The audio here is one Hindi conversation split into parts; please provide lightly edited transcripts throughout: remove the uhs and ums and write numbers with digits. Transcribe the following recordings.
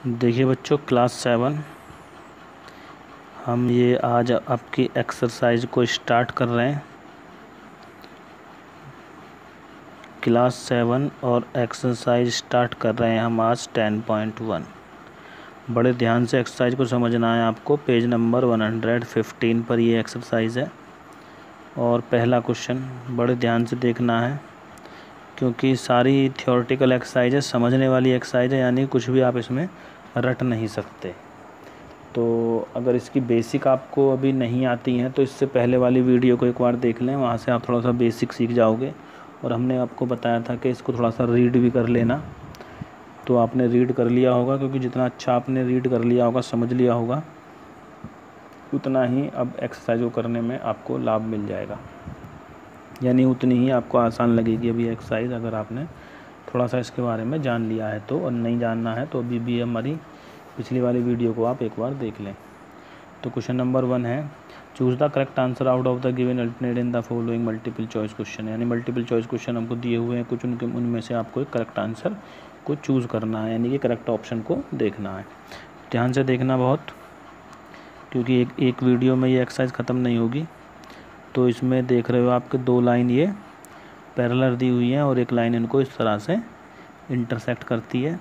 देखिए बच्चों, क्लास 7 हम ये आज आपकी एक्सरसाइज को स्टार्ट कर रहे हैं। क्लास 7 और एक्सरसाइज स्टार्ट कर रहे हैं हम आज 10.1। बड़े ध्यान से एक्सरसाइज को समझना है आपको। पेज नंबर 115 पर ये एक्सरसाइज है और पहला क्वेश्चन बड़े ध्यान से देखना है, क्योंकि सारी थ्योरेटिकल एक्सरसाइज है, समझने वाली एक्सरसाइज है, यानी कुछ भी आप इसमें रट नहीं सकते। तो अगर इसकी बेसिक आपको अभी नहीं आती हैं तो इससे पहले वाली वीडियो को एक बार देख लें, वहाँ से आप थोड़ा सा बेसिक सीख जाओगे। और हमने आपको बताया था कि इसको थोड़ा सा रीड भी कर लेना, तो आपने रीड कर लिया होगा, क्योंकि जितना अच्छा आपने रीड कर लिया होगा, समझ लिया होगा, उतना ही अब एक्सरसाइज को करने में आपको लाभ मिल जाएगा, यानी उतनी ही आपको आसान लगेगी अभी एक्सरसाइज, अगर आपने थोड़ा सा इसके बारे में जान लिया है तो। और नहीं जानना है तो अभी भी हमारी पिछली वाली वीडियो को आप एक बार देख लें। तो क्वेश्चन नंबर 1 है, choose the correct answer out of the given alternate in the following multiple choice question. यानी मल्टीपल चॉइस क्वेश्चन हमको दिए हुए हैं, कुछ उनमें से आपको एक करेक्ट आंसर को चूज़ करना है, यानी कि करेक्ट ऑप्शन को देखना है। ध्यान से देखना बहुत, क्योंकि एक वीडियो में ये एक्सरसाइज ख़त्म नहीं होगी। तो इसमें देख रहे हो आपके 2 लाइन ये पैरेलल दी हुई हैं और एक लाइन इनको इस तरह से इंटरसेक्ट करती है।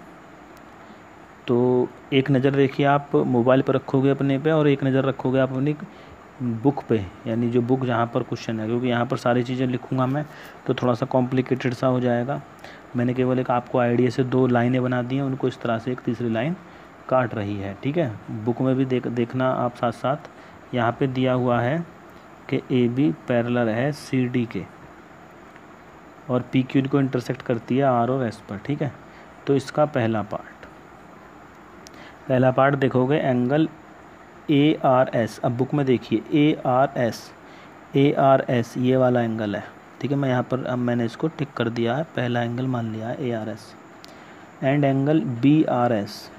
तो एक नज़र देखिए आप मोबाइल पर रखोगे अपने पे, और एक नज़र रखोगे आप अपनी बुक पे, यानी जो बुक जहाँ पर क्वेश्चन है, क्योंकि यहाँ पर सारी चीज़ें लिखूँगा मैं तो थोड़ा सा कॉम्प्लिकेटेड सा हो जाएगा। मैंने केवल एक आपको आइडिया से 2 लाइनें बना दी हैं, उनको इस तरह से एक तीसरी लाइन काट रही है, ठीक है। बुक में भी देखना आप साथ साथ। यहाँ पर दिया हुआ है कि AB पैरेलल है CD के, और PQ को इंटरसेक्ट करती है R और S पर, ठीक है। तो इसका पहला पार्ट देखोगे, एंगल ARS। अब बुक में देखिए ARS ये वाला एंगल है, ठीक है। मैं यहाँ पर अब मैंने इसको टिक कर दिया है, पहला एंगल मान लिया है ARS। एंड एंगल BRS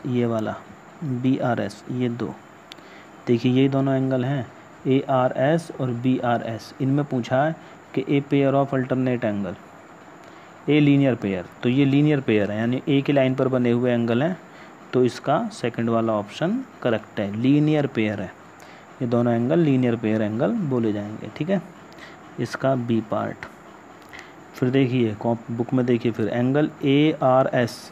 ये वाला BRS, ये 2 देखिए, ये दोनों एंगल हैं ARS और BRS। इनमें पूछा है कि a pair of alternate angle, a linear pair, तो ये लीनियर पेयर है, यानी एक ही लाइन पर बने हुए एंगल हैं, तो इसका सेकंड वाला ऑप्शन करेक्ट है, लीनियर पेयर है। ये दोनों एंगल लीनियर पेयर एंगल बोले जाएंगे, ठीक है। इसका बी पार्ट फिर देखिए, बुक में देखिए फिर एंगल ARS,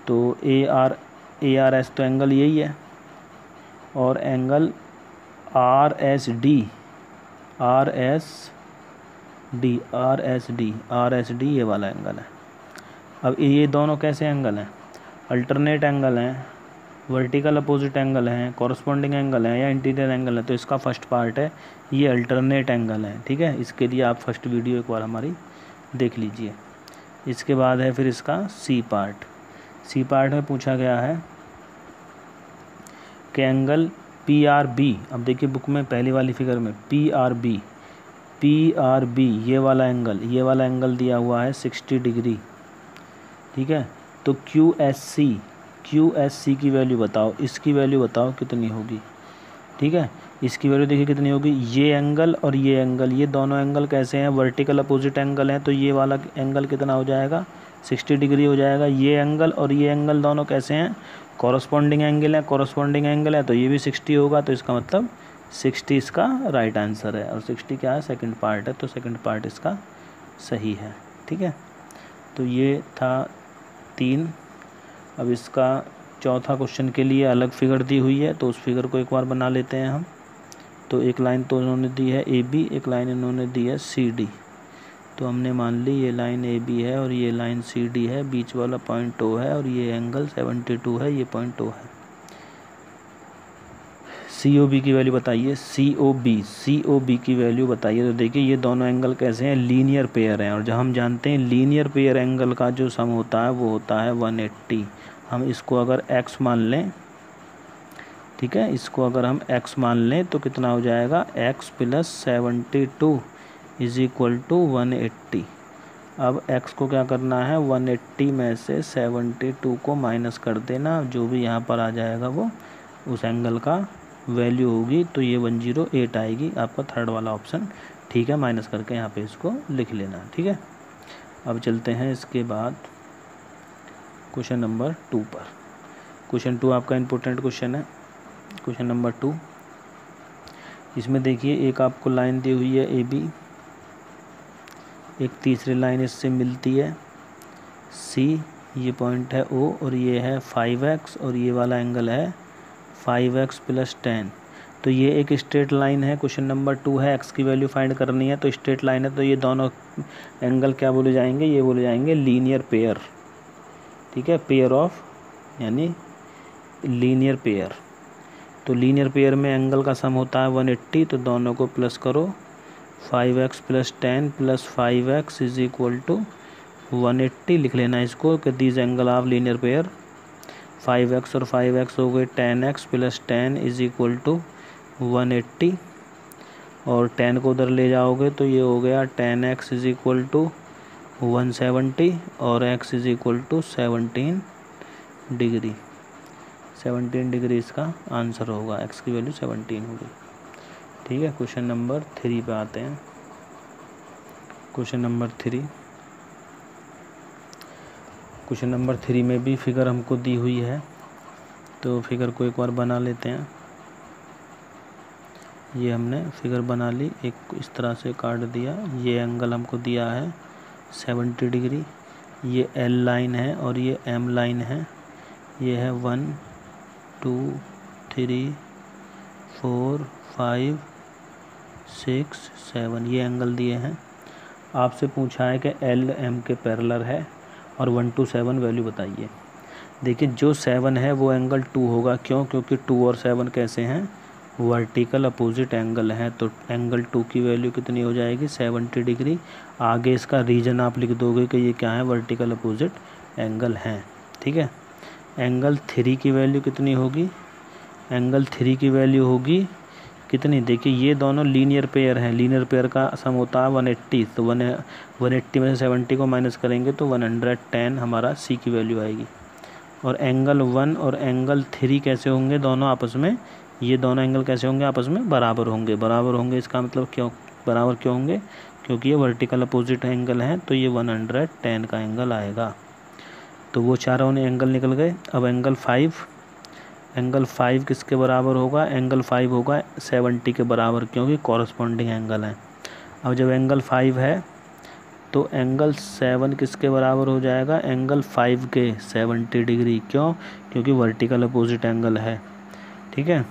तो ARS तो एंगल यही है, और एंगल RSD ये वाला एंगल है। अब ये दोनों कैसे एंगल हैं? अल्टरनेट एंगल हैं, वर्टिकल अपोजिट एंगल हैं, कॉरस्पॉन्डिंग एंगल हैं, या इंटीरियर एंगल है। तो इसका फर्स्ट पार्ट है, ये अल्टरनेट एंगल है, ठीक है। इसके लिए आप फर्स्ट वीडियो एक बार हमारी देख लीजिए। इसके बाद है फिर इसका सी पार्ट में पूछा गया है कि एंगल PRB। अब देखिए बुक में पहली वाली फिगर में PRB ये वाला एंगल दिया हुआ है 60 डिग्री, ठीक है। तो QSC की वैल्यू बताओ, इसकी वैल्यू बताओ कितनी होगी, ठीक है। इसकी वैल्यू देखिए कितनी होगी, ये एंगल और ये एंगल, ये दोनों एंगल कैसे हैं? वर्टिकल अपोजिट एंगल हैं, तो ये वाला एंगल कितना हो जाएगा? 60 डिग्री हो जाएगा। ये एंगल और ये एंगल दोनों कैसे हैं? कॉरस्पॉन्डिंग एंगल है, तो ये भी 60 होगा। तो इसका मतलब 60 इसका राइट आंसर है, और 60 क्या है? सेकंड पार्ट है, तो सेकंड पार्ट इसका सही है, ठीक है। तो ये था 3। अब इसका चौथा क्वेश्चन के लिए अलग फिगर दी हुई है, तो उस फिगर को एक बार बना लेते हैं हम। तो एक लाइन तो इन्होंने दी है AB, एक लाइन इन्होंने दी है CD। तो हमने मान ली ये लाइन AB है और ये लाइन CD है, बीच वाला पॉइंट O है, और ये एंगल 72 है, ये पॉइंट O है। COB की वैल्यू बताइए, COB की वैल्यू बताइए। तो देखिए ये दोनों एंगल कैसे हैं? लीनियर पेयर हैं, और जब हम जानते हैं लीनियर पेयर एंगल का जो सम होता है वो होता है 180। हम इसको अगर x मान लें, ठीक है, इसको अगर हम x मान लें तो कितना हो जाएगा? x + 72 = 180। अब x को क्या करना है? 180 में से 72 को माइनस कर देना, जो भी यहाँ पर आ जाएगा वो उस एंगल का वैल्यू होगी। तो ये 108 आएगी, आपका थर्ड वाला ऑप्शन, ठीक है। माइनस करके यहाँ पे इसको लिख लेना, ठीक है। अब चलते हैं इसके बाद क्वेश्चन नंबर 2 पर। क्वेश्चन 2 आपका इम्पोर्टेंट क्वेश्चन है। क्वेश्चन नंबर 2, इसमें देखिए एक आपको लाइन दी हुई है AB, एक तीसरी लाइन इससे मिलती है C, ये पॉइंट है O और ये है 5x और ये वाला एंगल है 5x + 10। तो ये एक स्ट्रेट लाइन है। क्वेश्चन नंबर 2 है, x की वैल्यू फाइंड करनी है, तो स्ट्रेट लाइन है तो ये दोनों एंगल क्या बोले जाएंगे, ये बोले जाएंगे लीनियर पेयर। ठीक है, पेयर ऑफ यानी लीनियर पेयर। तो लीनियर पेयर में एंगल का सम होता है 180, तो दोनों को प्लस करो 5x + 10 + 5x = 180 लिख लेना इसको कि these angle of linear pair. 5x और 5x हो गए 10x + 10 = 180 और 10 को उधर ले जाओगे तो ये हो गया 10x = 170 और x = 17 डिग्री। 17 डिग्री इसका आंसर होगा, x की वैल्यू 17 होगी। ठीक है, क्वेश्चन नंबर 3 पे आते हैं। क्वेश्चन नंबर 3, क्वेश्चन नंबर 3 में भी फिगर हमको दी हुई है, तो फिगर को एक बार बना लेते हैं। ये हमने फिगर बना ली, एक इस तरह से काट दिया। ये एंगल हमको दिया है 70 डिग्री, ये L लाइन है और ये M लाइन है। ये है 1 2 3 4 5 6 7, ये एंगल दिए हैं। आपसे पूछा है कि L M के पैरेलल है और 1 to 7 वैल्यू बताइए। देखिए जो 7 है वो एंगल 2 होगा, क्यों? क्योंकि 2 और 7 कैसे हैं, वर्टिकल अपोजिट एंगल है। तो एंगल 2 की वैल्यू कितनी हो जाएगी, 70 डिग्री। आगे इसका रीजन आप लिख दोगे कि ये क्या है, वर्टिकल अपोजिट एंगल है। ठीक है, एंगल 3 की वैल्यू कितनी होगी, एंगल 3 की वैल्यू होगी कितनी, देखिए ये दोनों लीनियर पेयर हैं, लीनियर पेयर का सम होता है 180, तो 180 में से 70 को माइनस करेंगे तो 110 हमारा C की वैल्यू आएगी। और एंगल 1 और एंगल 3 कैसे होंगे दोनों आपस में, ये दोनों एंगल कैसे होंगे आपस में, बराबर होंगे। बराबर होंगे इसका मतलब क्यों बराबर क्यों होंगे, क्योंकि ये वर्टिकल अपोजिट एंगल है, तो ये 110 का एंगल आएगा। तो वो चारों एंगल निकल गए। अब एंगल 5 किसके बराबर होगा, एंगल 5 होगा 70 के बराबर, क्योंकि कॉरस्पॉन्डिंग एंगल है। अब जब एंगल 5 है तो एंगल 7 किसके बराबर हो जाएगा, एंगल 5 के 70 डिग्री, क्यों? क्योंकि वर्टिकल अपोजिट एंगल है। ठीक है,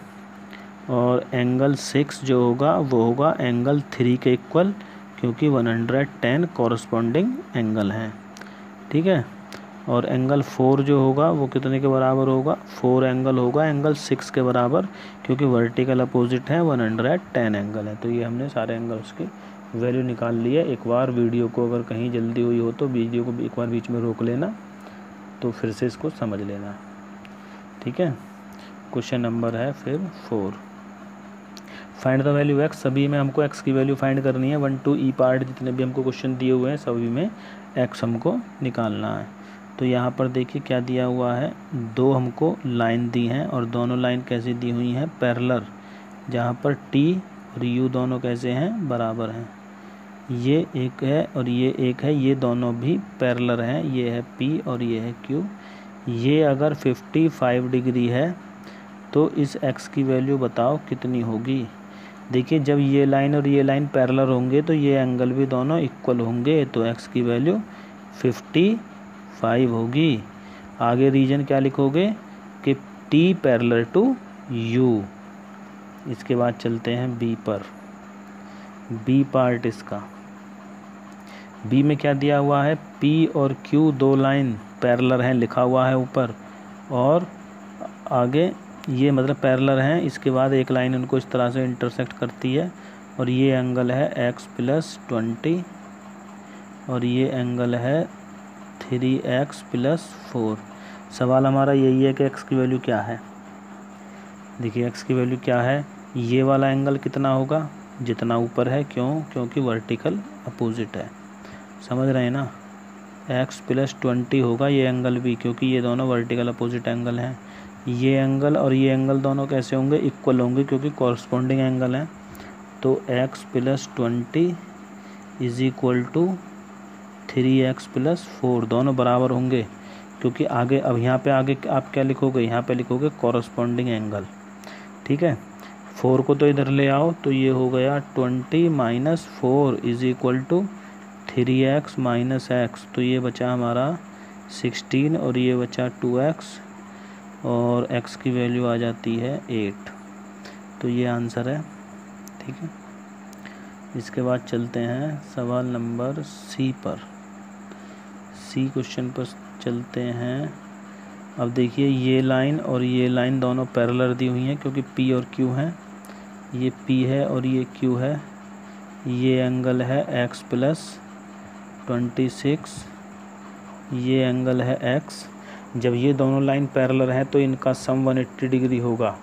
और एंगल 6 जो होगा वो होगा एंगल 3 के इक्वल, क्योंकि 110 कॉरस्पॉन्डिंग एंगल है। ठीक है, और एंगल 4 जो होगा वो कितने के बराबर होगा, 4 एंगल होगा एंगल 6 के बराबर, क्योंकि वर्टिकल अपोजिट है 110 एंगल है। तो ये हमने सारे एंगल्स की वैल्यू निकाल ली है। एक बार वीडियो को अगर कहीं जल्दी हुई हो तो वीडियो को एक बार बीच में रोक लेना, तो फिर से इसको समझ लेना। ठीक है, क्वेश्चन नंबर है फिर 4, फाइंड द वैल्यू x। सभी में हमको x की वैल्यू फाइंड करनी है। 1 to E पार्ट जितने भी हमको क्वेश्चन दिए हुए हैं सभी में x हमको निकालना है। तो यहाँ पर देखिए क्या दिया हुआ है, दो हमको लाइन दी हैं और दोनों लाइन कैसी दी हुई हैं, पैरेलल, जहाँ पर T और U दोनों कैसे हैं, बराबर हैं। ये एक है और ये एक है, ये दोनों भी पैरेलल हैं, ये है P और ये है Q। ये अगर 55 डिग्री है तो इस x की वैल्यू बताओ कितनी होगी। देखिए जब ये लाइन और ये लाइन पैरेलल होंगे तो ये एंगल भी दोनों इक्वल होंगे, तो x की वैल्यू 55 होगी। आगे रीजन क्या लिखोगे कि T पैरेलल टू U। इसके बाद चलते हैं B पर। B पार्ट इसका, B में क्या दिया हुआ है, P और Q दो लाइन पैरेलल हैं, लिखा हुआ है ऊपर, और आगे ये मतलब पैरेलल हैं। इसके बाद एक लाइन उनको इस तरह से इंटरसेक्ट करती है, और ये एंगल है x + 20 और ये एंगल है 3x + 4। सवाल हमारा यही है कि x की वैल्यू क्या है। देखिए x की वैल्यू क्या है, ये वाला एंगल कितना होगा, जितना ऊपर है, क्यों? क्योंकि वर्टिकल अपोजिट है। समझ रहे हैं ना, x + 20 होगा ये एंगल भी, क्योंकि ये दोनों वर्टिकल अपोजिट एंगल हैं। ये एंगल और ये एंगल दोनों कैसे होंगे, इक्वल होंगे, क्योंकि कॉरस्पॉन्डिंग एंगल हैं। तो x + 20 = 3x + 4, दोनों बराबर होंगे, क्योंकि आगे अब यहाँ पे आगे आप क्या लिखोगे, यहाँ पे लिखोगे कॉरस्पॉन्डिंग एंगल, ठीक है। 4 को तो इधर ले आओ, तो ये हो गया 20 minus 4 is equal to 3x minus x, तो ये बचा हमारा 16 और ये बचा 2x और x की वैल्यू आ जाती है 8, तो ये आंसर है, ठीक है। इसके बाद चलते हैं सवाल नंबर सी पर। सी क्वेश्चन पर चलते हैं। अब देखिए ये लाइन और ये लाइन दोनों पैरेलल दी हुई हैं क्योंकि P और Q हैं, ये P है और ये Q है। ये एंगल है x प्लस 26, ये एंगल है x। जब ये दोनों लाइन पैरेलल हैं तो इनका सम 180 डिग्री होगा,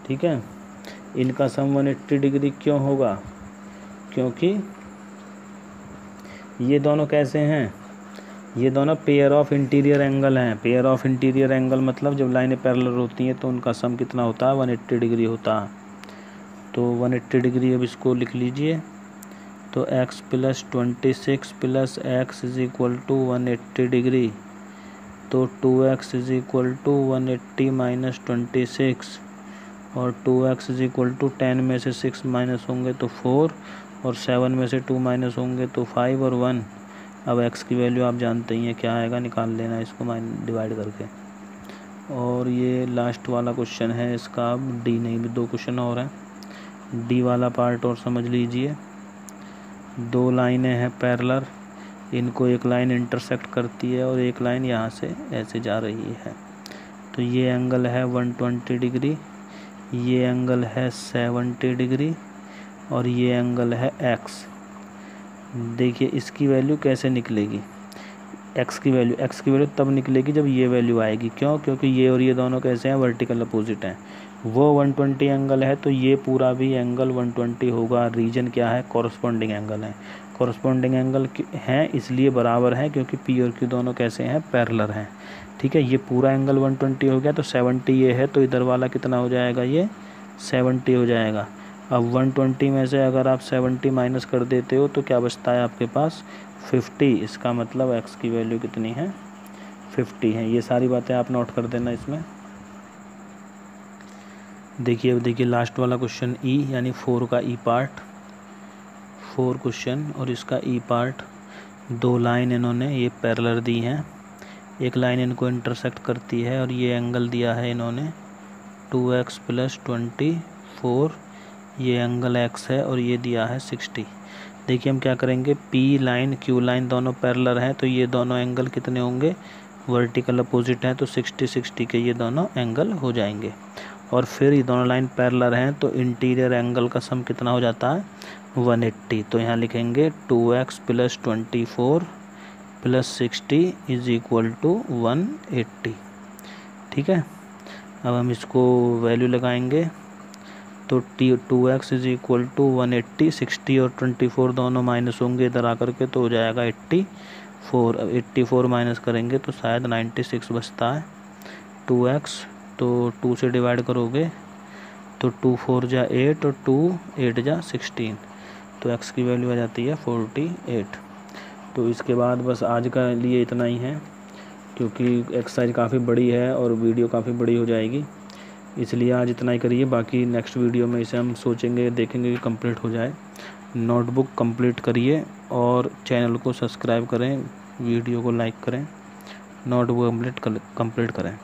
ठीक है। इनका सम 180 डिग्री क्यों होगा, क्योंकि ये दोनों कैसे हैं, ये दोनों पेयर ऑफ इंटीरियर एंगल हैं। पेयर ऑफ इंटीरियर एंगल मतलब जब लाइनें पैरेलल होती हैं तो उनका सम कितना होता है, 180 डिग्री होता है। तो 180 डिग्री अब इसको लिख लीजिए, तो x plus 26 plus x is equal to 180 degree, तो 2x is equal to 180 minus 26 और 2x इज इक्वल टू 10 में से 6 माइनस होंगे तो 4 और 7 में से 2 माइनस होंगे तो 5 और 1। अब x की वैल्यू आप जानते ही हैं क्या आएगा, निकाल लेना इसको डिवाइड करके। और ये लास्ट वाला क्वेश्चन है, इसका अब डी नहीं भी 2 क्वेश्चन और हैं। डी वाला पार्ट और समझ लीजिए। 2 लाइनें हैं पैरेलल, इनको एक लाइन इंटरसेक्ट करती है और एक लाइन यहाँ से ऐसे जा रही है। तो ये एंगल है 120 डिग्री, ये एंगल है 70 डिग्री और ये एंगल है x। देखिए इसकी वैल्यू कैसे निकलेगी, x की वैल्यू तब निकलेगी जब ये वैल्यू आएगी। क्यों, क्योंकि ये और ये दोनों कैसे हैं, वर्टिकल अपोजिट हैं। वो 120 एंगल है तो ये पूरा भी एंगल 120 होगा। रीजन क्या है, कॉरस्पॉन्डिंग एंगल है। कॉरस्पॉन्डिंग एंगल हैं इसलिए बराबर हैं क्योंकि P और Q दोनों कैसे हैं, पैरेलल हैं, ठीक है। ये पूरा एंगल 120 हो गया, तो 70 ये है तो इधर वाला कितना हो जाएगा, ये 70 हो जाएगा। अब 120 में से अगर आप 70 माइनस कर देते हो तो क्या बचता है आपके पास, 50। इसका मतलब x की वैल्यू कितनी है, 50 है। ये सारी बातें आप नोट कर देना इसमें। देखिए अब देखिए लास्ट वाला क्वेश्चन E यानी 4 का E पार्ट, 4 क्वेश्चन और इसका E पार्ट। 2 लाइन इन्होंने ये पैरेलल दी हैं, एक लाइन इनको इंटरसेक्ट करती है और ये एंगल दिया है इन्होंने 2x प्लस 24, ये एंगल x है और ये दिया है 60। देखिए हम क्या करेंगे, P लाइन Q लाइन दोनों पैरेलल हैं तो ये दोनों एंगल कितने होंगे, वर्टिकल अपोजिट हैं, तो 60 के ये दोनों एंगल हो जाएंगे। और फिर ये दोनों लाइन पैरेलल हैं तो इंटीरियर एंगल का सम कितना हो जाता है, 180। तो यहाँ लिखेंगे 2x plus 24 plus 60 is equal to 180, ठीक है। अब हम इसको वैल्यू लगाएंगे तो 2x इज इक्वल टू 180, 60 और 24 दोनों माइनस होंगे इधर आकर के तो हो जाएगा 84। अब 84 माइनस करेंगे तो शायद 96 बचता है। 2x तो 2 से डिवाइड करोगे तो 2 4 जा 8 और 2 8 जा 16, तो x की वैल्यू आ जाती है 48। तो इसके बाद बस आज का लिए इतना ही है क्योंकि एक्सरसाइज काफ़ी बड़ी है और वीडियो काफ़ी बड़ी हो जाएगी, इसलिए आज इतना ही करिए। बाकी नेक्स्ट वीडियो में इसे हम सोचेंगे, देखेंगे कि कंप्लीट हो जाए। नोटबुक कंप्लीट करिए और चैनल को सब्सक्राइब करें, वीडियो को लाइक करें, नोटबुक कंप्लीट करें।